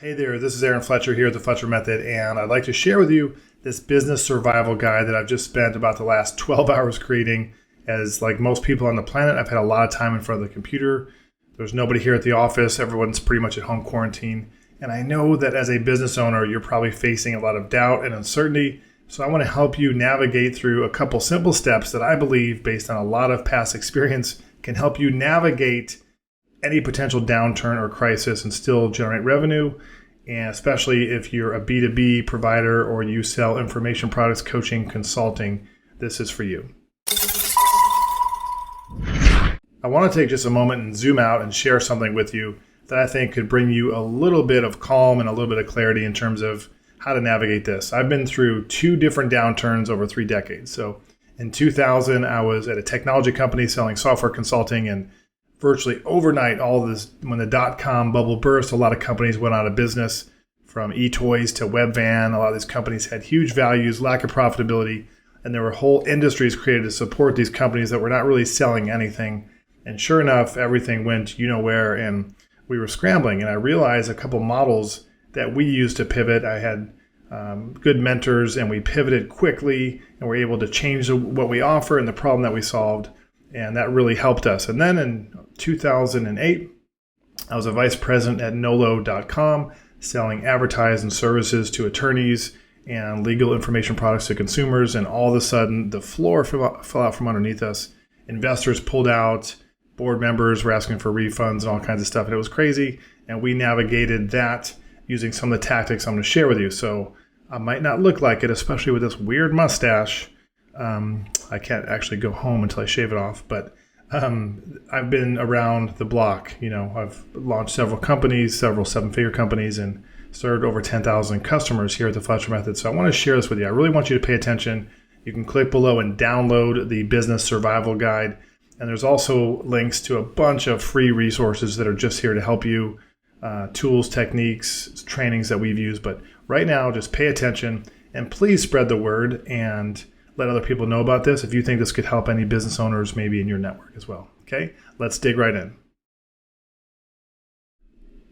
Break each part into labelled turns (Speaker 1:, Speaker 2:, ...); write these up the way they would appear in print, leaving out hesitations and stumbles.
Speaker 1: Hey there, this is Aaron Fletcher here at the Fletcher Method, and I'd like to share with you this business survival guide that I've just spent about the last 12 hours creating. As like most people on the planet, I've had a lot of time in front of the computer. There's nobody here at the office. Everyone's pretty much at home quarantine. And I know that as a business owner, you're probably facing a lot of doubt and uncertainty. So I want to help you navigate through a couple simple steps that I believe, based on a lot of past experience, can help you navigate any potential downturn or crisis and still generate revenue. And especially if you're a B2B provider or you sell information products, coaching, consulting, this is for you. I want to take just a moment and zoom out and share something with you that I think could bring you a little bit of calm and a little bit of clarity in terms of how to navigate this. I've been through 2 different downturns over 3 decades. So in 2000, I was at a technology company selling software consulting, and virtually overnight, all of this, when the dot-com bubble burst, a lot of companies went out of business, from e-toys to Webvan. A lot of these companies had huge values, lack of profitability, and there were whole industries created to support these companies that were not really selling anything. And sure enough, everything went where, and we were scrambling. And I realized a couple models that we used to pivot. I had good mentors, and we pivoted quickly, and were able to change what we offer and the problem that we solved. And that really helped us. And then in 2008, I was a vice president at Nolo.com, selling advertising services to attorneys and legal information products to consumers. And all of a sudden, the floor fell out from underneath us. Investors pulled out. Board members were asking for refunds and all kinds of stuff. And it was crazy. And we navigated that using some of the tactics I'm going to share with you. So I might not look like it, especially with this weird mustache. I can't actually go home until I shave it off, but I've been around the block. I've launched several companies, several 7-figure companies, and served over 10,000 customers here at the Fletcher Method. So I want to share this with you. I really want you to pay attention. You can click below and download the Business Survival Guide. And there's also links to a bunch of free resources that are just here to help you, tools, techniques, trainings that we've used. But right now, just pay attention and please spread the word and let other people know about this if you think this could help any business owners maybe in your network as well. Okay, let's dig right in.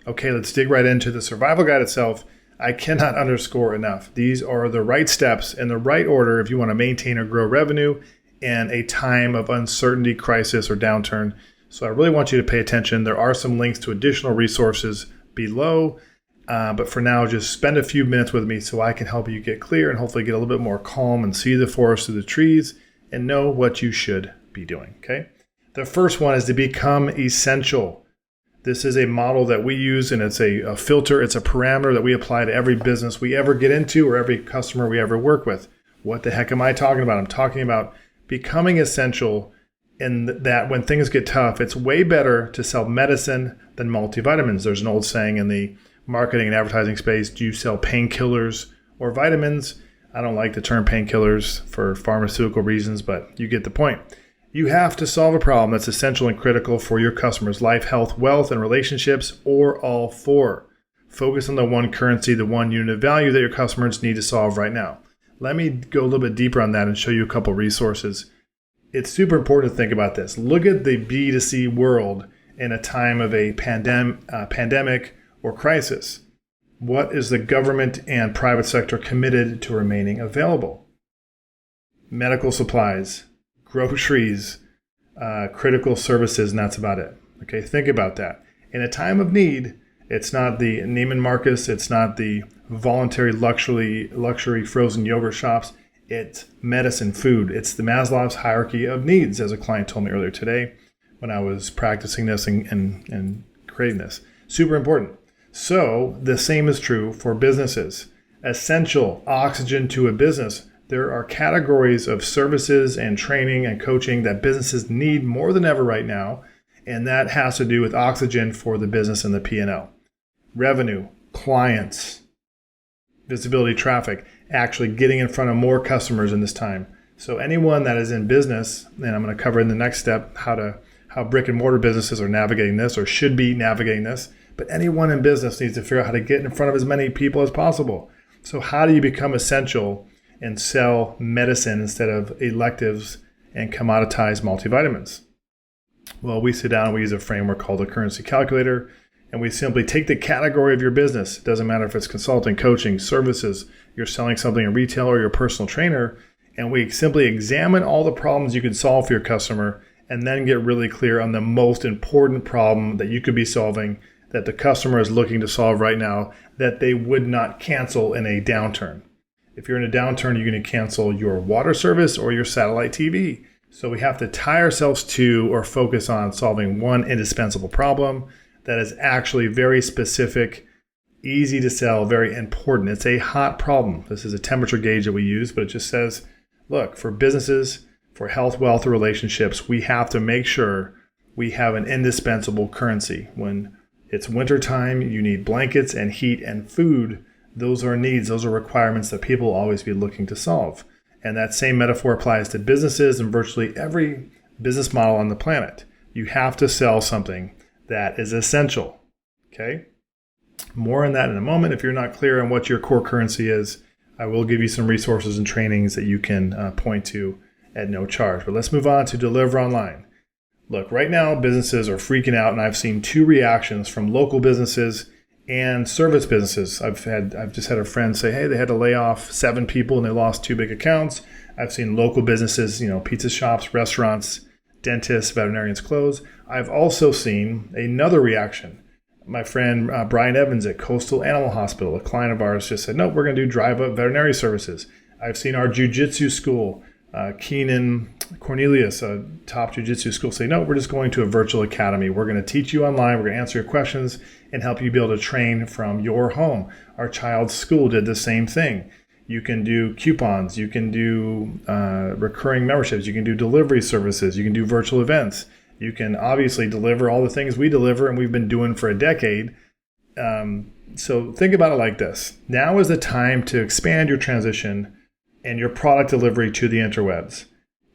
Speaker 1: Okay, let's dig right into the survival guide itself. I cannot underscore enough. These are the right steps in the right order if you want to maintain or grow revenue in a time of uncertainty, crisis, or downturn. So I really want you to pay attention. There are some links to additional resources below. But for now, just spend a few minutes with me so I can help you get clear and hopefully get a little bit more calm and see the forest through the trees and know what you should be doing, okay? The first one is to become essential. This is a model that we use, and it's a filter. It's a parameter that we apply to every business we ever get into or every customer we ever work with. What the heck am I talking about? I'm talking about becoming essential in that when things get tough, it's way better to sell medicine than multivitamins. There's an old saying in the marketing and advertising space: do you sell painkillers or vitamins? I don't like the term painkillers for pharmaceutical reasons, but you get the point. You have to solve a problem that's essential and critical for your customers' life, health, wealth, and relationships, or all 4. Focus on the one currency, the one unit of value that your customers need to solve right now. Let me go a little bit deeper on that and show you a couple resources. It's super important to think about this. Look at the B2C world in a time of a pandemic or crisis. What is the government and private sector committed to remaining available? Medical supplies, groceries, critical services, and that's about it. Okay, think about that. In a time of need, it's not the Neiman Marcus, it's not the voluntary luxury frozen yogurt shops. It's medicine, food. It's the Maslow's hierarchy of needs, as a client told me earlier today when I was practicing this and creating this. Super important. So the same is true for businesses. Essential oxygen to a business. There are categories of services and training and coaching that businesses need more than ever right now, and that has to do with oxygen for the business and the P&L. Revenue, clients, visibility, traffic, actually getting in front of more customers in this time. So anyone that is in business, and I'm going to cover in the next step how brick and mortar businesses are navigating this or should be navigating this. But anyone in business needs to figure out how to get in front of as many people as possible. So how do you become essential and sell medicine instead of electives and commoditized multivitamins? Well, we sit down and we use a framework called a currency calculator. And we simply take the category of your business. It doesn't matter if it's consulting, coaching, services, you're selling something in retail or you're a personal trainer. And we simply examine all the problems you could solve for your customer and then get really clear on the most important problem that you could be solving that the customer is looking to solve right now that they would not cancel in a downturn. If you're in a downturn, you're going to cancel your water service or your satellite TV. So we have to tie ourselves to or focus on solving one indispensable problem that is actually very specific, easy to sell, very important. It's a hot problem. This is a temperature gauge that we use, but it just says, look, for businesses, for health, wealth, or relationships, we have to make sure we have an indispensable currency. When it's wintertime, you need blankets and heat and food. Those are needs. Those are requirements that people will always be looking to solve. And that same metaphor applies to businesses and virtually every business model on the planet. You have to sell something that is essential. Okay? More on that in a moment. If you're not clear on what your core currency is, I will give you some resources and trainings that you can point to at no charge. But let's move on to deliver online. Look, right now businesses are freaking out, and I've seen two reactions from local businesses and service businesses. I've just had a friend say, hey, they had to lay off 7 people and they lost 2 big accounts. I've seen local businesses, pizza shops, restaurants, dentists, veterinarians close. I've also seen another reaction. My friend Brian Evans at Coastal Animal Hospital, a client of ours, just said, no, we're going to do drive-up veterinary services. I've seen our jiu-jitsu school, Keenan Cornelius, a top jiu-jitsu school, say, no, we're just going to a virtual academy. We're going to teach you online. We're going to answer your questions and help you be able to train from your home. Our child's school did the same thing. You can do coupons. You can do recurring memberships. You can do delivery services. You can do virtual events. You can obviously deliver all the things we deliver and we've been doing for a decade. So think about it like this. Now is the time to expand your transition and your product delivery to the interwebs.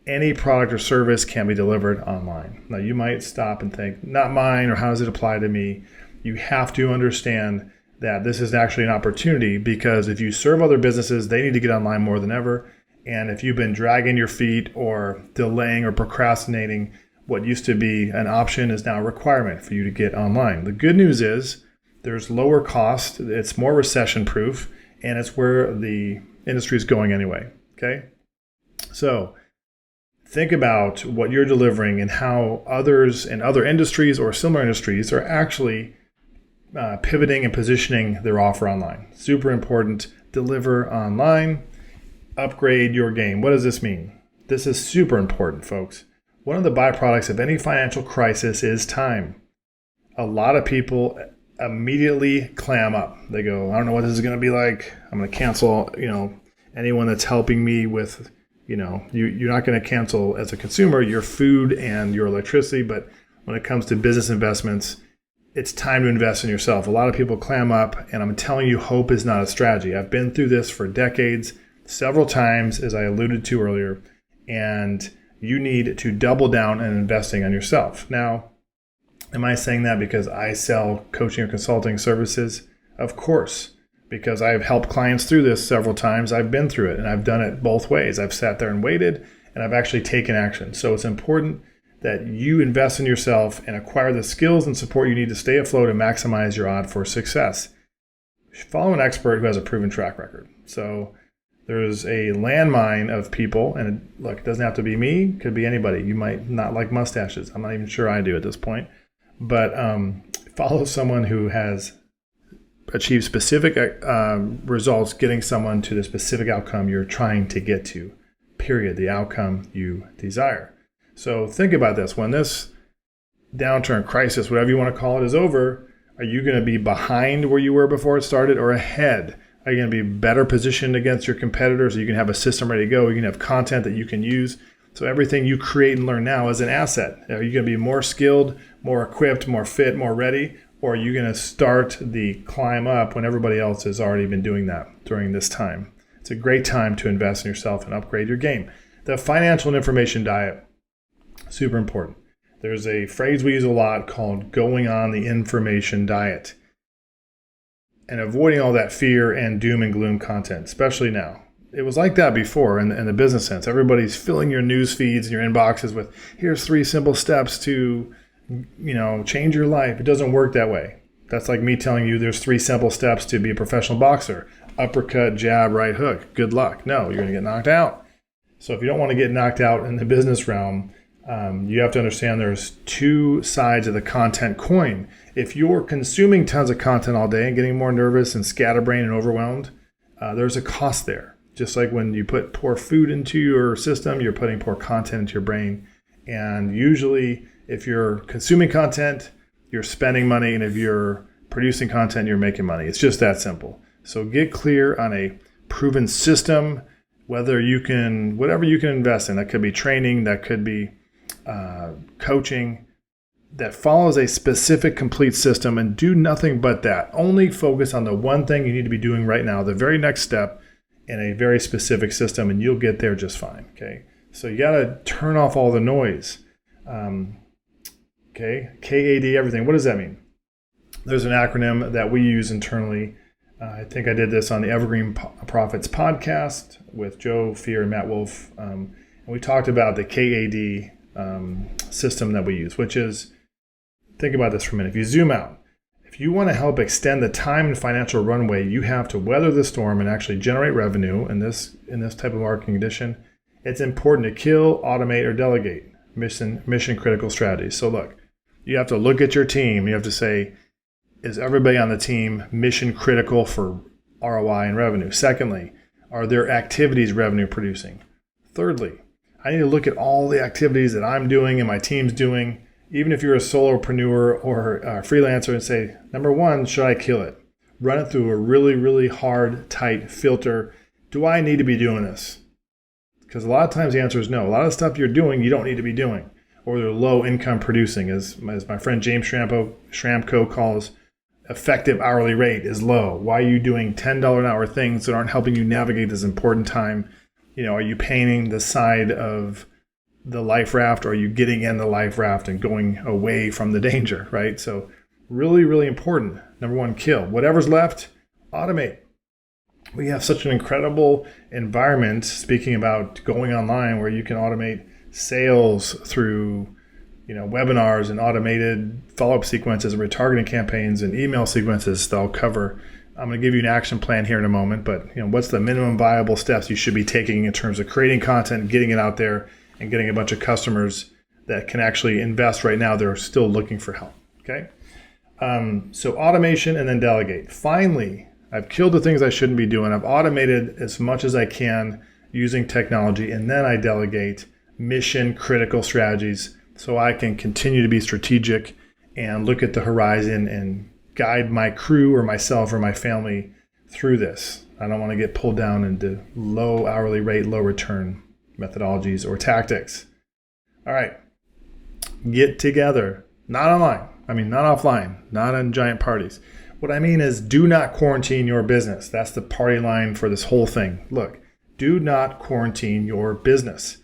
Speaker 1: Any product or service can be delivered online. Now you might stop and think, not mine, or how does it apply to me? You have to understand that this is actually an opportunity, because if you serve other businesses, they need to get online more than ever. And if you've been dragging your feet or delaying or procrastinating, what used to be an option is now a requirement for you to get online. The good news is there's lower cost, it's more recession proof, and it's where the industry is going anyway. Okay? So think about what you're delivering and how others in other industries or similar industries are actually pivoting and positioning their offer online. Super important. Deliver online. Upgrade your game. What does this mean? This is super important, folks. One of the byproducts of any financial crisis is time. A lot of people immediately clam up. They go, I don't know what this is going to be like. I'm going to cancel, anyone that's helping me with, you're not going to cancel as a consumer your food and your electricity. But when it comes to business investments, it's time to invest in yourself. A lot of people clam up, and I'm telling you, hope is not a strategy. I've been through this for decades, several times, as I alluded to earlier, and you need to double down on investing on yourself. Now, am I saying that because I sell coaching or consulting services? Of course, because I've helped clients through this several times. I've been through it, and I've done it both ways. I've sat there and waited, and I've actually taken action. So it's important that you invest in yourself and acquire the skills and support you need to stay afloat and maximize your odds for success. Follow an expert who has a proven track record. So there's a landmine of people, and look, it doesn't have to be me, it could be anybody. You might not like mustaches. I'm not even sure I do at this point. But follow someone who has achieved specific results, getting someone to the specific outcome you're trying to get to, period, the outcome you desire. So think about this. When this downturn, crisis, whatever you want to call it, is over, are you going to be behind where you were before it started or ahead? Are you going to be better positioned against your competitors? Are you going to have a system ready to go? Are you going to have content that you can use? So everything you create and learn now is an asset. Are you going to be more skilled, more equipped, more fit, more ready? Or are you going to start the climb up when everybody else has already been doing that during this time? It's a great time to invest in yourself and upgrade your game. The financial and information diet. Super important. There's a phrase we use a lot called going on the information diet and avoiding all that fear and doom and gloom content, especially now. It was like that before in the business sense. Everybody's filling your news feeds and your inboxes with, here's 3 simple steps to, change your life. It doesn't work that way. That's like me telling you there's 3 simple steps to be a professional boxer. Uppercut, jab, right hook. Good luck. No, you're going to get knocked out. So if you don't want to get knocked out in the business realm, you have to understand there's 2 sides of the content coin. If you're consuming tons of content all day and getting more nervous and scatterbrained and overwhelmed, there's a cost there. Just like when you put poor food into your system, you're putting poor content into your brain. And usually if you're consuming content, you're spending money, and if you're producing content, you're making money. It's just that simple. So get clear on a proven system, whatever you can invest in. That could be training, that could be coaching, that follows a specific complete system, and do nothing but that. Only focus on the one thing you need to be doing right now, the very next step in a very specific system, and you'll get there just fine. Okay. So you got to turn off all the noise. Okay, KAD, everything. What does that mean? There's an acronym that we use internally. I think I did this on the Evergreen Profits podcast with Joe Fear and Matt Wolf. And we talked about the KAD system that we use, which is, think about this for a minute. If you zoom out, if you want to help extend the time and financial runway you have to weather the storm and actually generate revenue in this type of marketing condition, it's important to kill, automate, or delegate mission critical strategies. So look, you have to look at your team. You have to say, is everybody on the team mission critical for ROI and revenue? Secondly, are their activities revenue producing? Thirdly, I need to look at all the activities that I'm doing and my team's doing, even if you're a solopreneur or a freelancer, and say, number 1, should I kill it? Run it through a really, really hard, tight filter. Do I need to be doing this? Because a lot of times the answer is no. A lot of the stuff you're doing, you don't need to be doing, or they're low income producing, as my friend James Schramko calls, effective hourly rate is low. Why are you doing $10 an hour things that aren't helping you navigate this important time? Are you painting the side of the life raft, or are you getting in the life raft and going away from the danger, right? So really, really important. Number 1, kill. Whatever's left, automate. We have such an incredible environment, speaking about going online, where you can automate sales through webinars and automated follow-up sequences and retargeting campaigns and email sequences that I'll cover. I'm going to give you an action plan here in a moment, but what's the minimum viable steps you should be taking in terms of creating content, getting it out there, and getting a bunch of customers that can actually invest right now. They're still looking for help. Okay. So automation and then delegate. Finally, I've killed the things I shouldn't be doing. I've automated as much as I can using technology, and then I delegate mission critical strategies so I can continue to be strategic and look at the horizon and guide my crew or myself or my family through this. I don't want to get pulled down into low hourly rate, low return methodologies or tactics. All right, get together, not online. Not offline, not in giant parties. What I mean is, do not quarantine your business. That's the party line for this whole thing. Look, do not quarantine your business.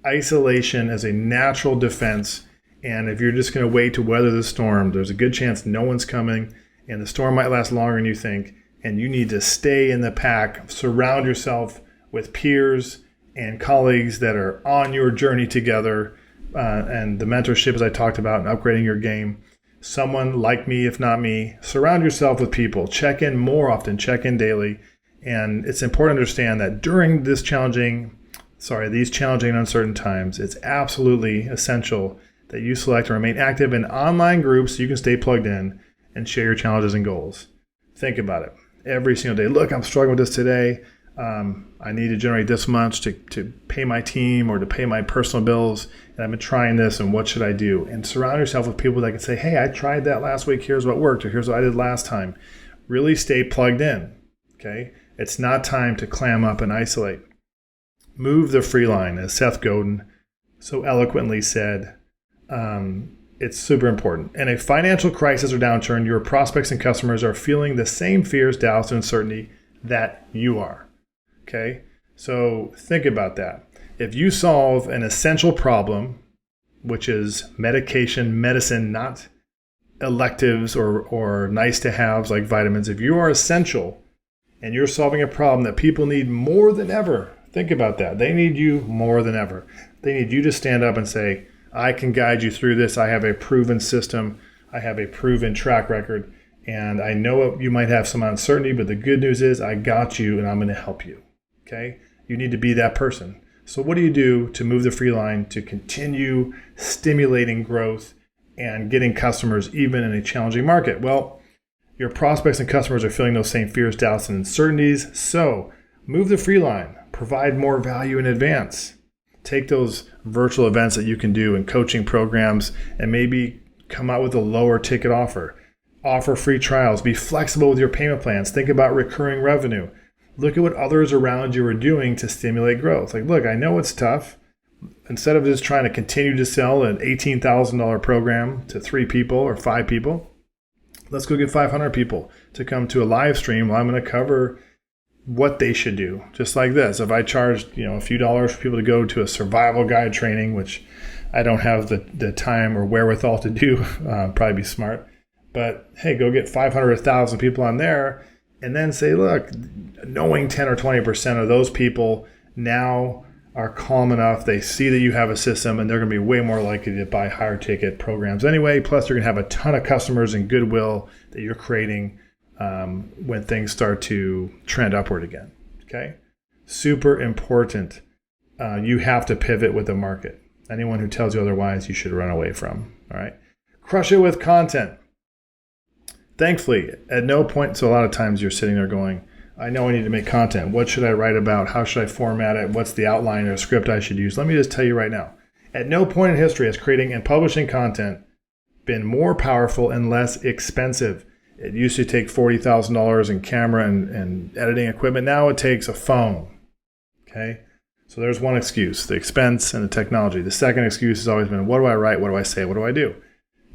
Speaker 1: Isolation is a natural defense. And if you're just going to wait to weather the storm, there's a good chance no one's coming, and the storm might last longer than you think. And you need to stay in the pack. Surround yourself with peers and colleagues that are on your journey together. And the mentorship, as I talked about, and upgrading your game. Someone like me, if not me. Surround yourself with people. Check in more often. Check in daily. And it's important to understand that during these challenging and uncertain times, it's absolutely essential that you select and remain active in online groups so you can stay plugged in and share your challenges and goals. Think about it every single day. Look, I'm struggling with this today. I need to generate this much to pay my team or to pay my personal bills. And I've been trying this, and what should I do? And surround yourself with people that can say, hey, I tried that last week. Here's what worked, or here's what I did last time. Really stay plugged in, okay? It's not time to clam up and isolate. Move the free line, as Seth Godin so eloquently said. It's super important. In a financial crisis or downturn, your prospects and customers are feeling the same fears, doubts, and uncertainty that you are. Okay? So think about that. If you solve an essential problem, which is medicine, not electives or nice to haves like vitamins, if you are essential and you're solving a problem that people need more than ever, think about that. They need you more than ever. They need you to stand up and say, I can guide you through this. I have a proven system. I have a proven track record. And I know you might have some uncertainty, but the good news is I got you and I'm going to help you. Okay? You need to be that person. So what do you do to move the free line to continue stimulating growth and getting customers even in a challenging market? Well, your prospects and customers are feeling those same fears, doubts, and uncertainties. So move the free line. Provide more value in advance. Take those virtual events that you can do and coaching programs and maybe come out with a lower ticket offer. Offer free trials. Be flexible with your payment plans. Think about recurring revenue. Look at what others around you are doing to stimulate growth. Like, look, I know it's tough. Instead of just trying to continue to sell an $18,000 program to 3 people or 5 people, let's go get 500 people to come to a live stream where I'm going to cover what they should do. Just like this. If I charged, a few dollars for people to go to a survival guide training, which I don't have the time or wherewithal to do, probably be smart. But hey, go get 500 or 1,000 people on there and then say, look, knowing 10 or 20% of those people now are calm enough, they see that you have a system and they're going to be way more likely to buy higher ticket programs anyway. Plus, you're going to have a ton of customers and goodwill that you're creating when things start to trend upward again. Okay? Super important. You have to pivot with the market. Anyone who tells you otherwise, you should run away from. All right? Crush it with content. Thankfully, at no point, so a lot of times you're sitting there going, I know I need to make content. What should I write about? How should I format it? What's the outline or script I should use? Let me just tell you right now. At no point in history has creating and publishing content been more powerful and less expensive. It used to take $40,000 in camera and editing equipment. Now it takes a phone. Okay? So there's one excuse, the expense and the technology. The second excuse has always been, what do I write? What do I say? What do I do?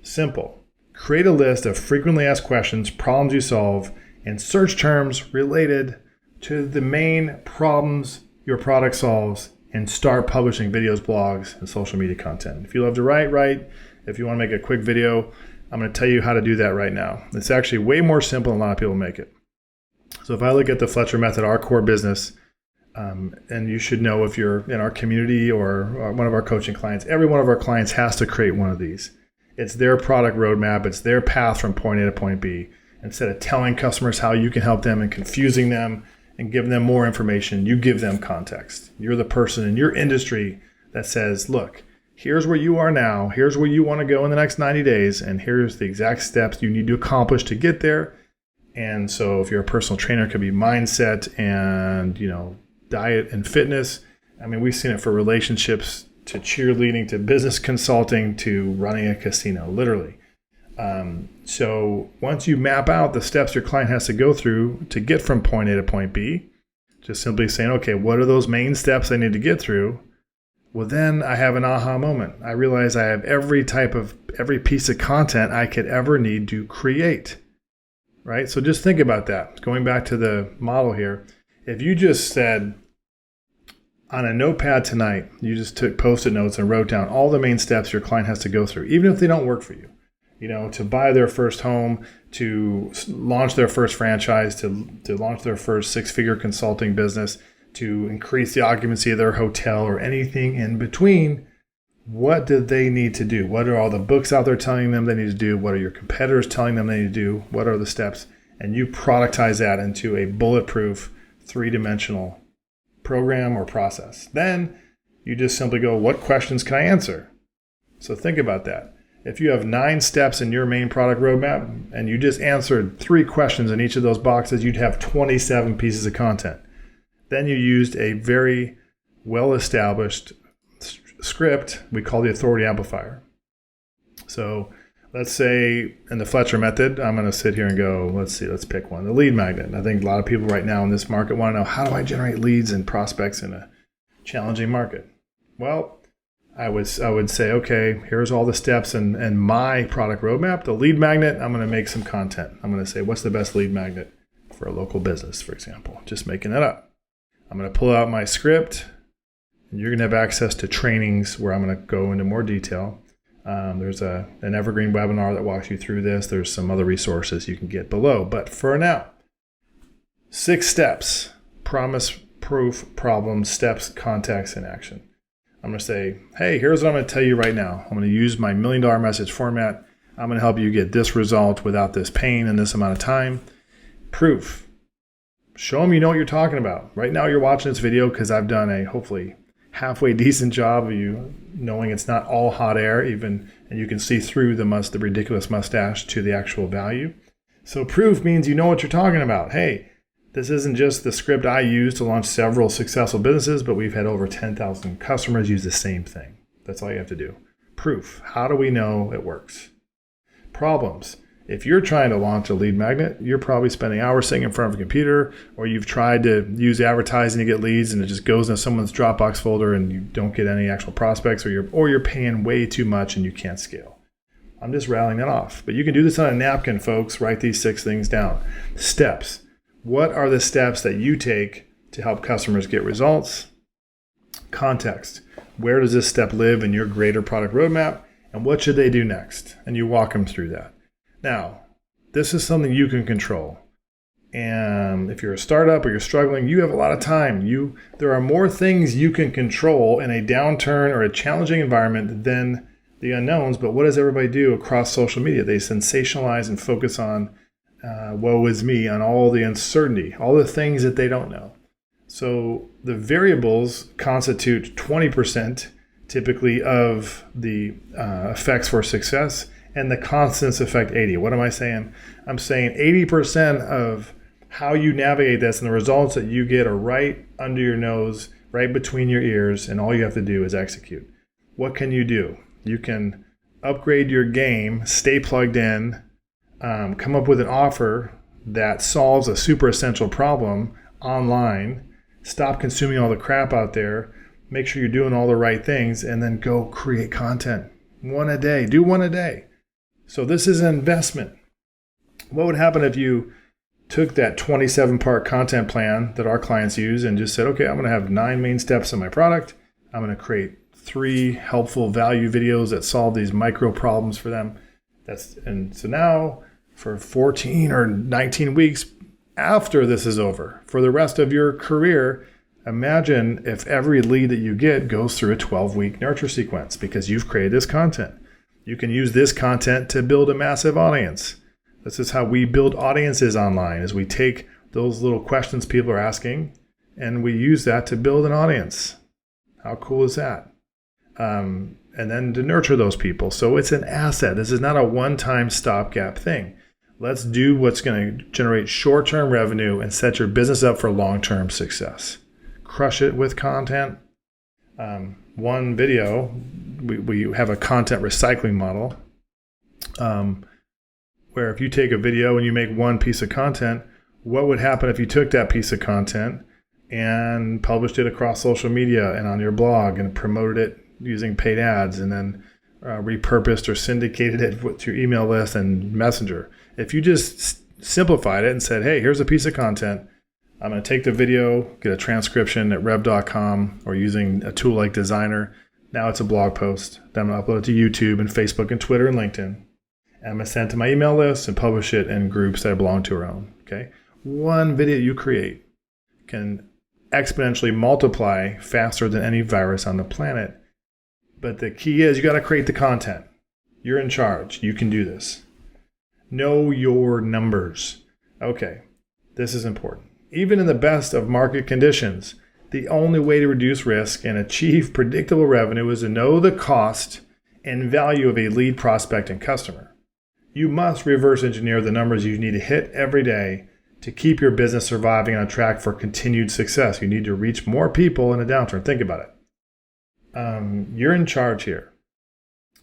Speaker 1: Simple. Create a list of frequently asked questions, problems you solve, and search terms related to the main problems your product solves, and start publishing videos, blogs, and social media content. If you love to write. If you want to make a quick video, I'm going to tell you how to do that right now. It's actually way more simple than a lot of people make it. So if I look at the Fletcher Method, our core business, and you should know if you're in our community or one of our coaching clients, every one of our clients has to create one of these. It's their product roadmap. It's their path from point A to point B. Instead of telling customers how you can help them and confusing them and giving them more information, you give them context. You're the person in your industry that says, look, here's where you are now. Here's where you want to go in the next 90 days. And here's the exact steps you need to accomplish to get there. And so if you're a personal trainer, it could be mindset and, diet and fitness. I mean, we've seen it for relationships, to cheerleading, to business consulting, to running a casino, literally. So once you map out the steps your client has to go through to get from point A to point B, just simply saying, okay, what are those main steps I need to get through? Well, then I have an aha moment. I realize I have every piece of content I could ever need to create, right? So just think about that. Going back to the model here, if you just said, on a notepad tonight, you just took Post-it notes and wrote down all the main steps your client has to go through, even if they don't work for you. To buy their first home, to launch their first franchise, to launch their first 6-figure consulting business, to increase the occupancy of their hotel or anything in between. What did they need to do? What are all the books out there telling them they need to do? What are your competitors telling them they need to do? What are the steps? And you productize that into a bulletproof 3-dimensional program or process. Then you just simply go, what questions can I answer? So think about that. If you have 9 steps in your main product roadmap and you just answered 3 questions in each of those boxes, you'd have 27 pieces of content. Then you used a very well-established script we call the authority amplifier. So let's say in the Fletcher method, I'm going to sit here and go, let's pick one. The lead magnet. I think a lot of people right now in this market want to know, how do I generate leads and prospects in a challenging market? Well, I would say, okay, here's all the steps in my product roadmap. The lead magnet, I'm going to make some content. I'm going to say, what's the best lead magnet for a local business, for example? Just making that up. I'm going to pull out my script, and you're going to have access to trainings where I'm going to go into more detail. There's an evergreen webinar that walks you through this. There's some other resources you can get below. But for now, 6 steps: promise, proof, problem, steps, context, and action. I'm going to say, hey, here's what I'm going to tell you right now. I'm going to use my $1 million message format. I'm going to help you get this result without this pain in this amount of time. Proof. Show them you know what you're talking about. Right now you're watching this video because I've done a hopefully halfway decent job of you knowing it's not all hot air, and you can see through the ridiculous mustache to the actual value. So proof means you know what you're talking about. Hey, this isn't just the script I use to launch several successful businesses, but we've had over 10,000 customers use the same thing. That's all you have to do. Proof. How do we know it works? Problems. If you're trying to launch a lead magnet, you're probably spending hours sitting in front of a computer, or you've tried to use advertising to get leads and it just goes into someone's Dropbox folder and you don't get any actual prospects, or you're paying way too much and you can't scale. I'm just rattling that off. But you can do this on a napkin, folks. Write these 6 things down. Steps. What are the steps that you take to help customers get results? Context. Where does this step live in your greater product roadmap? And what should they do next? And you walk them through that. Now, this is something you can control. And if you're a startup or you're struggling, you have a lot of time. There are more things you can control in a downturn or a challenging environment than the unknowns. But what does everybody do across social media? They sensationalize and focus on woe is me, on all the uncertainty, all the things that they don't know. So the variables constitute 20% typically of the effects for success, and the constants affect 80. What am I saying? I'm saying 80% of how you navigate this and the results that you get are right under your nose, right between your ears, and all you have to do is execute. What can you do? You can upgrade your game, stay plugged in, come up with an offer that solves a super essential problem online, stop consuming all the crap out there, make sure you're doing all the right things, and then go create content. One a day. Do one a day. So this is an investment. What would happen if you took that 27-part content plan that our clients use and just said, okay, I'm going to have 9 main steps in my product. I'm going to create 3 helpful value videos that solve these micro problems for them. And so now for 14 or 19 weeks after this is over, for the rest of your career, imagine if every lead that you get goes through a 12-week nurture sequence because you've created this content. You can use this content to build a massive audience. This is how we build audiences online, is we take those little questions people are asking and we use that to build an audience. How cool is that? And then to nurture those people. So it's an asset. This is not a one-time stopgap thing. Let's do what's going to generate short-term revenue and set your business up for long-term success. Crush it with content. One video, we have a content recycling model where if you take a video and you make one piece of content, what would happen if you took that piece of content and published it across social media and on your blog and promoted it using paid ads and then repurposed or syndicated it to your email list and Messenger? If you just simplified it and said, hey, here's a piece of content, I'm going to take the video, get a transcription at rev.com or using a tool like Designer. Now it's a blog post. Then I'm going to upload it to YouTube and Facebook and Twitter and LinkedIn. And I'm going to send it to my email list and publish it in groups that belong to our own. Okay. One video you create can exponentially multiply faster than any virus on the planet. But the key is you got to create the content. You're in charge. You can do this. Know your numbers. Okay. This is important. Even in the best of market conditions, the only way to reduce risk and achieve predictable revenue is to know the cost and value of a lead, prospect, and customer. You must reverse engineer the numbers you need to hit every day to keep your business surviving on track for continued success. You need to reach more people in a downturn. Think about it. You're in charge here.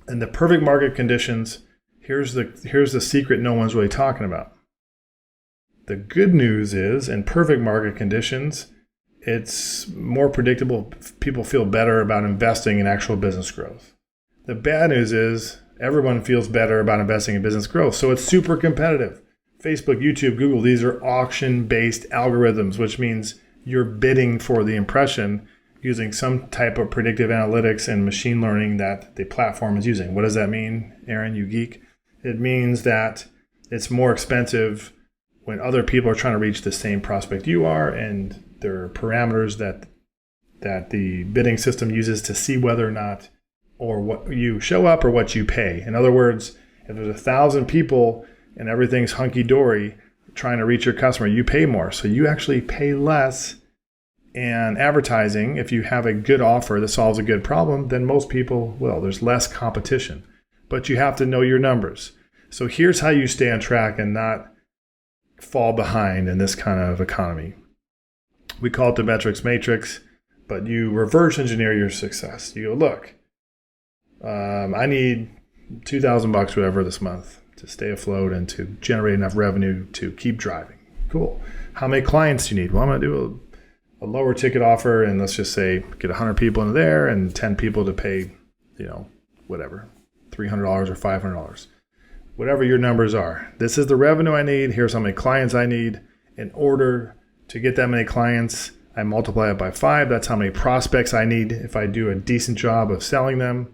Speaker 1: In the perfect market conditions, here's the secret no one's really talking about. The good news is, in perfect market conditions, it's more predictable. People feel better about investing in actual business growth. The bad news is everyone feels better about investing in business growth. So it's super competitive. Facebook, YouTube, Google, these are auction-based algorithms, which means you're bidding for the impression using some type of predictive analytics and machine learning that the platform is using. What does that mean, Aaron, you geek? It means that it's more expensive when other people are trying to reach the same prospect you are, and there are parameters that the bidding system uses to see whether or not or what you show up or what you pay. In other words, If there's 1,000 people and everything's hunky-dory trying to reach your customer, you pay more. So you actually pay less. And advertising, if you have a good offer that solves a good problem, then most people will. There's less competition. But you have to know your numbers. So here's how you stay on track and not fall behind in this kind of economy. We call it the metrics matrix, but you reverse engineer your success. You go, look, I need $2,000, whatever, this month to stay afloat and to generate enough revenue to keep driving. Cool. How many clients do you need? Well, I'm going to do a lower ticket offer, and let's just say get 100 people into there and 10 people to pay, whatever, $300 or $500. Whatever your numbers are. This is the revenue I need. Here's how many clients I need. In order to get that many clients, I multiply it by 5. That's how many prospects I need if I do a decent job of selling them.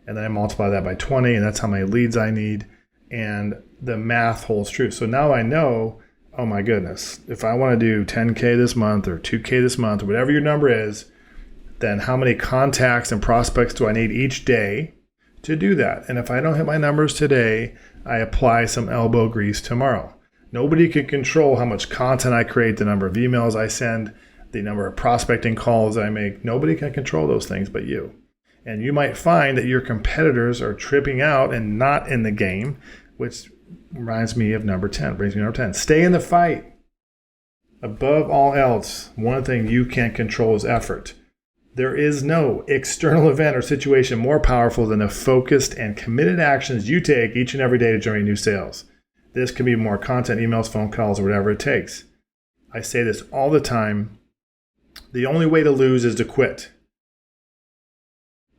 Speaker 1: And then I multiply that by 20, and that's how many leads I need. And the math holds true. So now I know, oh my goodness, if I want to do 10K this month or 2K this month, or whatever your number is, then how many contacts and prospects do I need each day to do that? And if I don't hit my numbers today, I apply some elbow grease tomorrow. Nobody can control how much content I create, the number of emails I send, the number of prospecting calls I make. Nobody can control those things but you. And you might find that your competitors are tripping out and not in the game, which reminds me of number 10, brings me to number 10. Stay in the fight. Above all else, one thing you can't control is effort. There is no external event or situation more powerful than the focused and committed actions you take each and every day to generate new sales. This can be more content, emails, phone calls, or whatever it takes. I say this all the time. The only way to lose is to quit.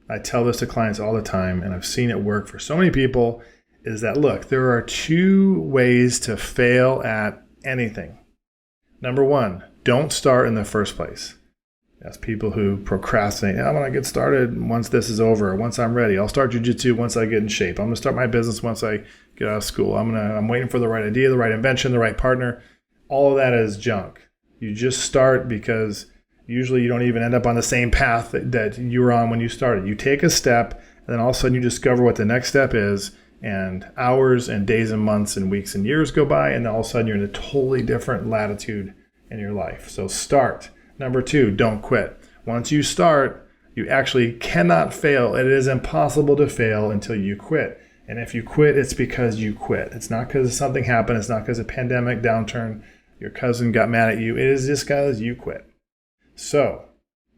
Speaker 1: I tell this to clients all the time, and I've seen it work for so many people, is that, look, there are 2 ways to fail at anything. Number 1, don't start in the first place. That's people who procrastinate. I want to get started once this is over, once I'm ready. I'll start jiu-jitsu once I get in shape. I'm going to start my business once I get out of school. I'm waiting for the right idea, the right invention, the right partner. All of that is junk. You just start because usually you don't even end up on the same path that you were on when you started. You take a step, and then all of a sudden you discover what the next step is, and hours and days and months and weeks and years go by, and all of a sudden you're in a totally different latitude in your life. So start. Number 2, don't quit. Once you start, you actually cannot fail. It is impossible to fail until you quit. And if you quit, it's because you quit. It's not because something happened. It's not because of a pandemic downturn. Your cousin got mad at you. It is just because you quit. So,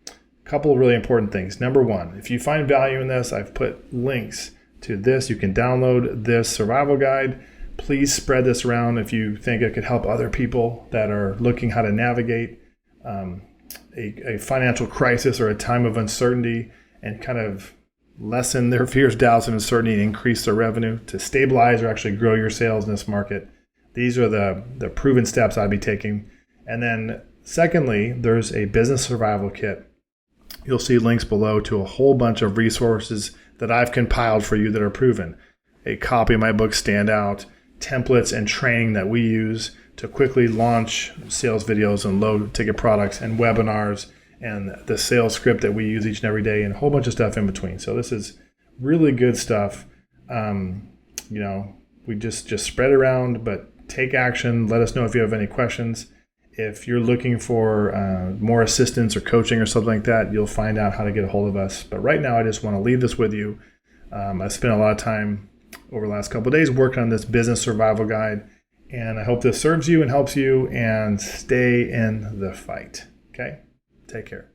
Speaker 1: a couple of really important things. Number 1, if you find value in this, I've put links to this. You can download this survival guide. Please spread this around if you think it could help other people that are looking how to navigate a financial crisis or a time of uncertainty and kind of lessen their fears, doubts, and uncertainty and increase their revenue to stabilize or actually grow your sales in this market. These are the proven steps I'd be taking. And then secondly, there's a business survival kit. You'll see links below to a whole bunch of resources that I've compiled for you that are proven. A copy of my book, Stand Out, templates and training that we use to quickly launch sales videos and low ticket products and webinars, and the sales script that we use each and every day, and a whole bunch of stuff in between. So this is really good stuff. We just spread it around, but take action. Let us know if you have any questions. If you're looking for more assistance or coaching or something like that, you'll find out how to get a hold of us. But right now, I just want to leave this with you. I spent a lot of time over the last couple of days working on this business survival guide, and I hope this serves you and helps you, and stay in the fight. Okay? Take care.